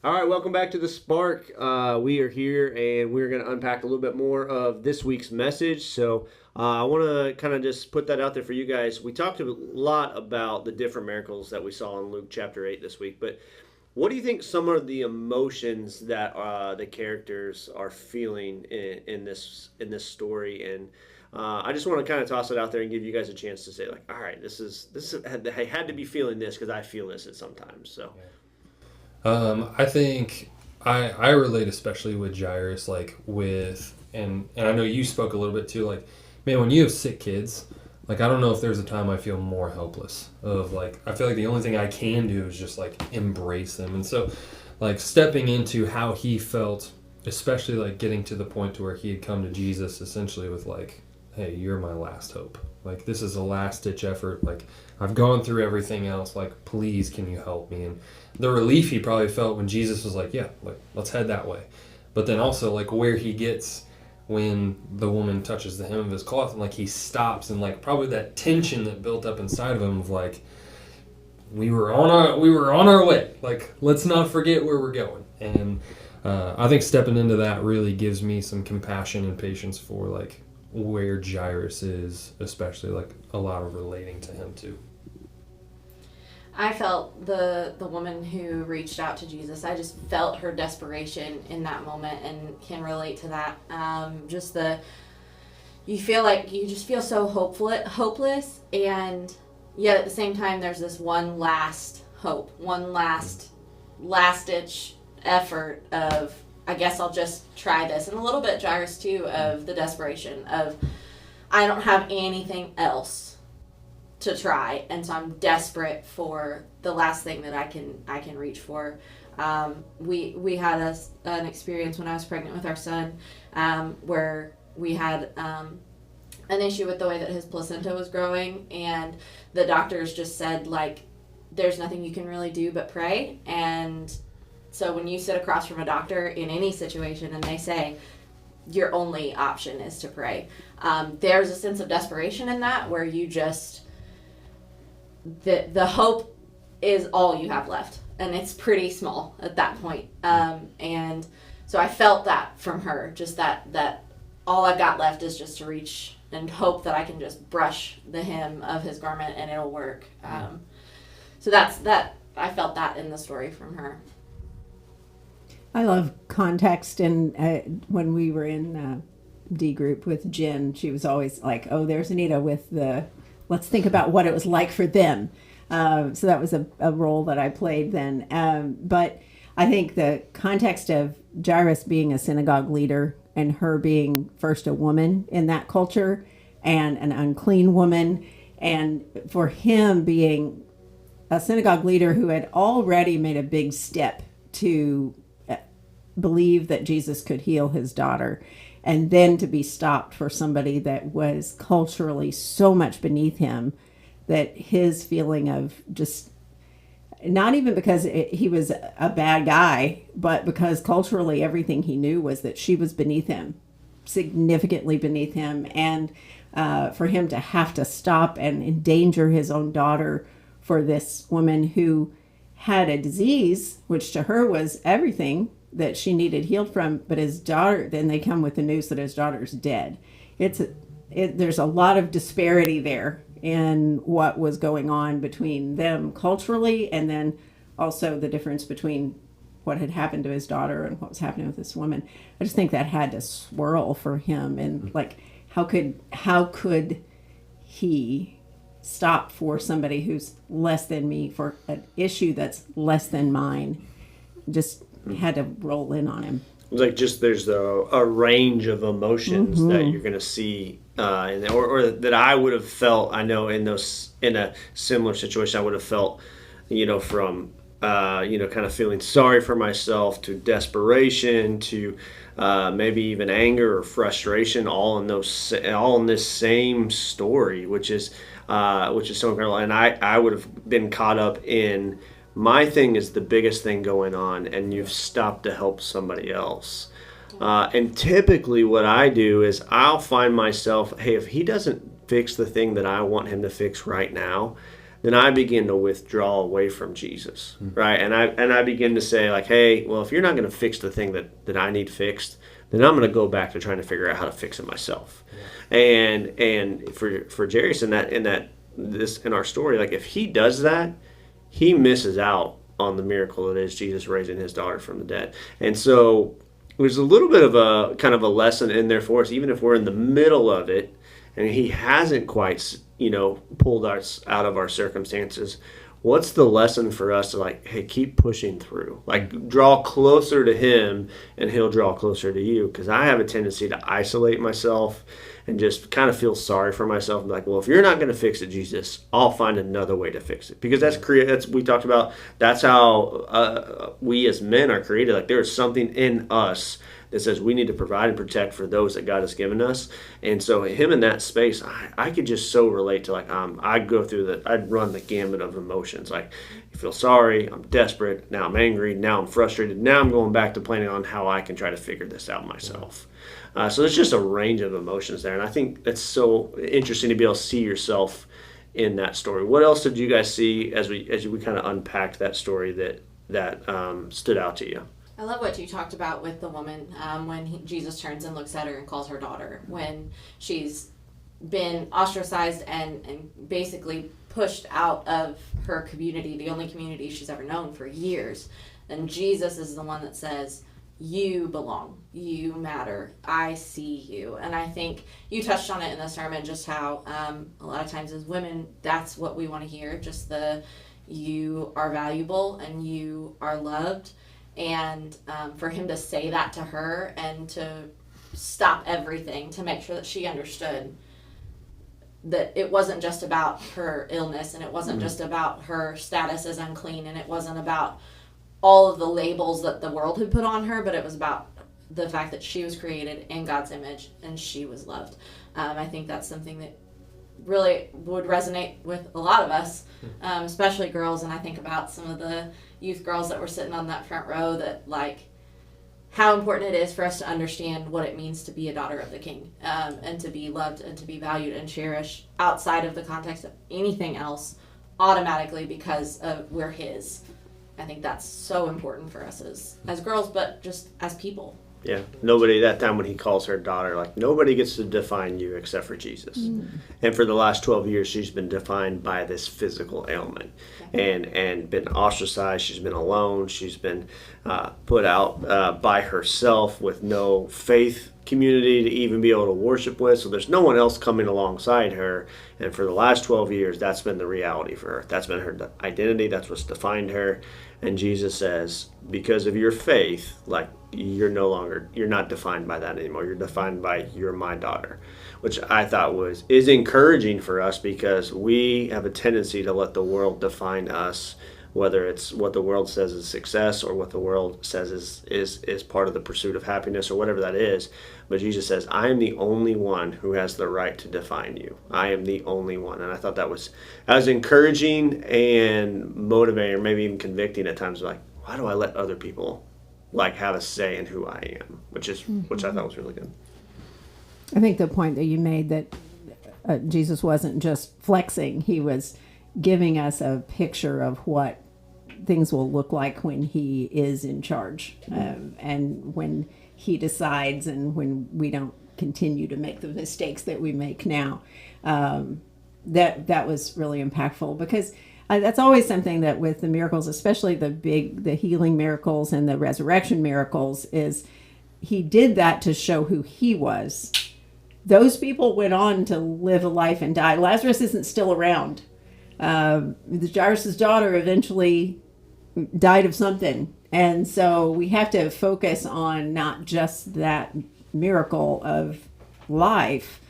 All right, welcome back to the Spark. We are here and we're going to unpack a little bit more of this week's message. So I want to kind of just put that out there for you guys. We talked a lot about the different miracles that we saw in Luke chapter 8 this week, but what do you think some of the emotions that the characters are feeling in this story? And I just want to kind of toss it out there and give you guys a chance to say, like, all right, I had to be feeling this because I feel this at sometimes. So. I think I relate especially with Jairus, like and I know you spoke a little bit too, like, man, when you have sick kids, like, I don't know if there's a time I feel more helpless of, like, I feel like the only thing I can do is just, like, embrace them. And so, like, stepping into how he felt, especially, like, getting to the point to where he had come to Jesus essentially with, like, hey, you're my last hope. Like, this is a last-ditch effort. Like, I've gone through everything else. Like, please, can you help me? And the relief he probably felt when Jesus was like, yeah, like, let's head that way. But then also, like, where he gets when the woman touches the hem of his cloth, and, like, he stops, and, like, probably that tension that built up inside of him of, like, we were on our way. Like, let's not forget where we're going. And I think stepping into that really gives me some compassion and patience for, like, where Jairus is, especially, like, a lot of relating to him too. I felt the woman who reached out to Jesus. I just felt her desperation in that moment and can relate to that. You feel like you just feel so hopeless, and yet at the same time there's this one last hope, one last ditch effort of, I guess I'll just try this. And a little bit Jairus too, of the desperation of, I don't have anything else to try, and so I'm desperate for the last thing that I can reach for. We had an experience when I was pregnant with our son, where we had an issue with the way that his placenta was growing, and the doctors just said, like, there's nothing you can really do but pray. And so when you sit across from a doctor in any situation and they say your only option is to pray, there's a sense of desperation in that where you just, the hope is all you have left, and it's pretty small at that point. And so I felt that from her, just that all I've got left is just to reach and hope that I can just brush the hem of his garment and it'll work. So that I felt that in the story from her. I love context, and when we were in D group with Jen, she was always like, oh, there's Anita with let's think about what it was like for them. So that was a role that I played then. But I think the context of Jairus being a synagogue leader and her being first a woman in that culture and an unclean woman, and for him being a synagogue leader who had already made a big step to believe that Jesus could heal his daughter, and then to be stopped for somebody that was culturally so much beneath him, that his feeling of just, not even because he was a bad guy, but because culturally everything he knew was that she was beneath him, significantly beneath him, and for him to have to stop and endanger his own daughter for this woman who had a disease, which to her was everything that she needed healed from, but his daughter, then they come with the news that his daughter's dead. There's a lot of disparity there in what was going on between them culturally, and then also the difference between what had happened to his daughter and what was happening with this woman. I just think that had to swirl for him, and like, how could he stop for somebody who's less than me for an issue that's less than mine? Just had to roll in on him. It's like, just there's a range of emotions that you're going to see, or that I would have felt. I know in a similar situation, I would have felt, from kind of feeling sorry for myself to desperation to maybe even anger or frustration, all in this same story, which is so incredible. And I would have been caught up in, my thing is the biggest thing going on, and you've stopped to help somebody else. And typically what I do is I'll find myself, hey, if he doesn't fix the thing that I want him to fix right now, then I begin to withdraw away from Jesus, right? And I begin to say like, hey, well, if you're not going to fix the thing that I need fixed, then I'm going to go back to trying to figure out how to fix it myself. And for Jairus in our story, like if he does that, he misses out on the miracle that is Jesus raising his daughter from the dead. And so there's a little bit of a kind of a lesson in there for us, even if we're in the middle of it and he hasn't quite, pulled us out of our circumstances. What's the lesson for us to like, hey, keep pushing through, like draw closer to him and he'll draw closer to you? Because I have a tendency to isolate myself and just kind of feel sorry for myself and be like, well, if you're not going to fix it, Jesus, I'll find another way to fix it. Because that's we talked about, that's how we as men are created. Like there is something in us that says we need to provide and protect for those that God has given us. And so him in that space, I could just so relate to like, I'd run the gamut of emotions. Like I feel sorry, I'm desperate, now I'm angry, now I'm frustrated, now I'm going back to planning on how I can try to figure this out myself. So there's just a range of emotions there. And I think that's so interesting to be able to see yourself in that story. What else did you guys see as we kind of unpacked that story that stood out to you? I love what you talked about with the woman when Jesus turns and looks at her and calls her daughter, when she's been ostracized and basically pushed out of her community, the only community she's ever known for years. And Jesus is the one that says, you belong, you matter, I see you. And I think you touched on it in the sermon, just how a lot of times as women, that's what we want to hear, just you are valuable and you are loved. And for him to say that to her and to stop everything to make sure that she understood that it wasn't just about her illness and it wasn't just about her status as unclean and it wasn't about all of the labels that the world had put on her, but it was about the fact that she was created in God's image and she was loved. I think that's something that really would resonate with a lot of us, especially girls. And I think about some of the youth girls that were sitting on that front row, that like how important it is for us to understand what it means to be a daughter of the King, and to be loved and to be valued and cherished outside of the context of anything else automatically because of we're his. I think that's so important for us as girls, but just as people. Yeah, nobody, that time when he calls her daughter, like nobody gets to define you except for Jesus. And for the last 12 years, she's been defined by this physical ailment and been ostracized. She's been alone. She's been put out by herself with no faith community to even be able to worship with. So there's no one else coming alongside her. And for the last 12 years, that's been the reality for her. That's been her identity. That's what's defined her. And Jesus says, because of your faith, like you're not defined by that anymore. You're defined by you're my daughter, which I thought is encouraging for us, because we have a tendency to let the world define us, whether it's what the world says is success or what the world says is part of the pursuit of happiness or whatever that is. But Jesus says, I am the only one who has the right to define you. I am the only one. And I thought that was encouraging and motivating, or maybe even convicting at times. Like, why do I let other people like have a say in who I am? Which I thought was really good. I think the point that you made, that Jesus wasn't just flexing, he was giving us a picture of what things will look like when he is in charge, and when he decides, and when we don't continue to make the mistakes that we make now. That was really impactful, because that's always something that with the miracles, especially the healing miracles and the resurrection miracles, is he did that to show who he was. Those people went on to live a life and die. Lazarus isn't still around. Jairus' daughter eventually died of something. And so we have to focus on not just that miracle of life,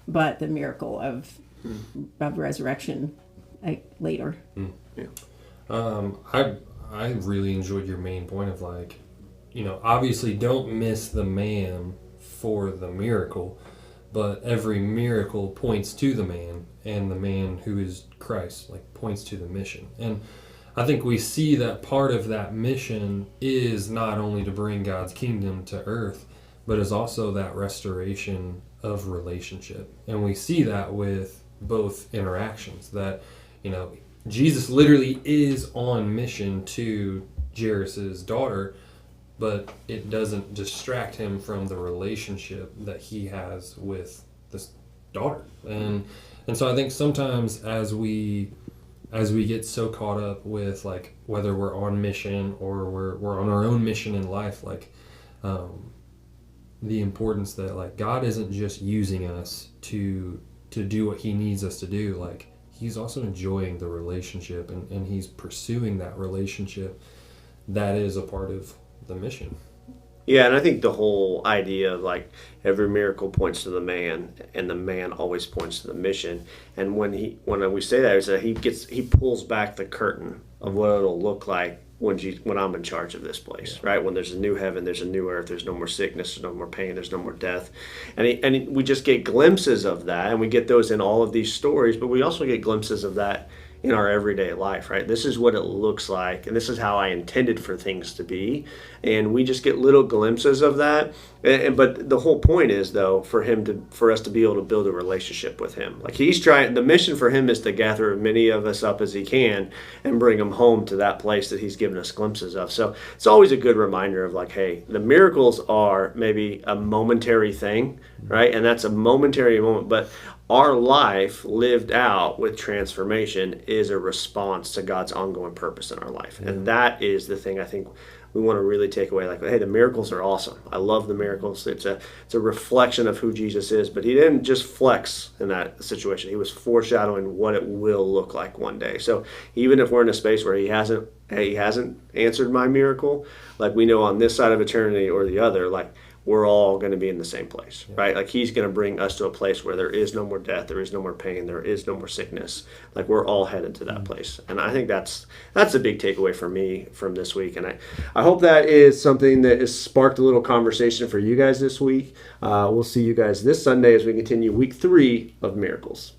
but the miracle of resurrection later. Yeah. I really enjoyed your main point of like, obviously don't miss the man for the miracle, but every miracle points to the man, and the man who is Christ, like, points to the mission. And I think we see that part of that mission is not only to bring God's kingdom to earth, but is also that restoration of relationship. And we see that with both interactions, that, Jesus literally is on mission to Jairus's daughter, but it doesn't distract him from the relationship that he has with this daughter. And so I think sometimes as we get so caught up with like whether we're on mission or we're on our own mission in life, like the importance that like God isn't just using us to do what he needs us to do, like he's also enjoying the relationship and he's pursuing that relationship that is a part of the mission. Yeah, and I think the whole idea of like every miracle points to the man, and the man always points to the mission. And when we say that, is that he pulls back the curtain of what it'll look like when I'm in charge of this place, right? When there's a new heaven, there's a new earth, there's no more sickness, there's no more pain, there's no more death, and we just get glimpses of that, and we get those in all of these stories, but we also get glimpses of that in our everyday life, right? This is what it looks like, and this is how I intended for things to be, and we just get little glimpses of that. But the whole point is, though, for us to be able to build a relationship with him. Like he's trying, the mission for him is to gather as many of us up as he can and bring them home to that place that he's given us glimpses of. So it's always a good reminder of like, hey, the miracles are maybe a momentary thing, right? And that's a momentary moment, but our life lived out with transformation is a response to God's ongoing purpose in our life. And that is the thing I think we want to really take away. Like, hey, the miracles are awesome. I love the miracles. It's a reflection of who Jesus is. But he didn't just flex in that situation. He was foreshadowing what it will look like one day. So even if we're in a space where he hasn't answered my miracle, like we know on this side of eternity or the other, like we're all going to be in the same place, right? Like he's going to bring us to a place where there is no more death, there is no more pain, there is no more sickness. Like we're all headed to that place. And I think that's a big takeaway for me from this week. And I hope that is something that has sparked a little conversation for you guys this week. We'll see you guys this Sunday as we continue week 3 of Miracles.